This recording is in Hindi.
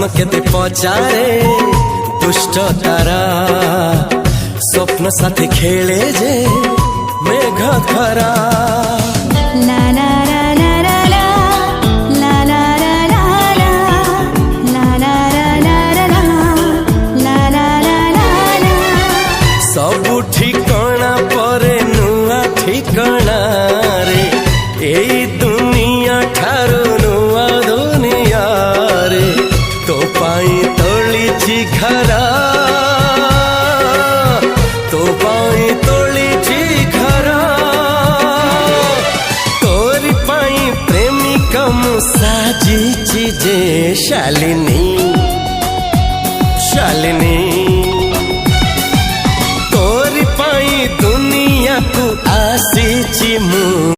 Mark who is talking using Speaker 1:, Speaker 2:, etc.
Speaker 1: प्रश्न केते पचारे दुष्ट तारा स्वप्न साथी खेले जे मेघ खरा
Speaker 2: ला ला ला ला ला ला ला ला ला ला ला ला ला ला
Speaker 1: सब ठिकाना परे नुआ ठिकाना रे एई दुनिया ठारू नुआ दुनिया रे तो पाई तोली घरा तो पाई तोली घरा तोरी पाई प्रेमिका मु साजी जे शालिनी।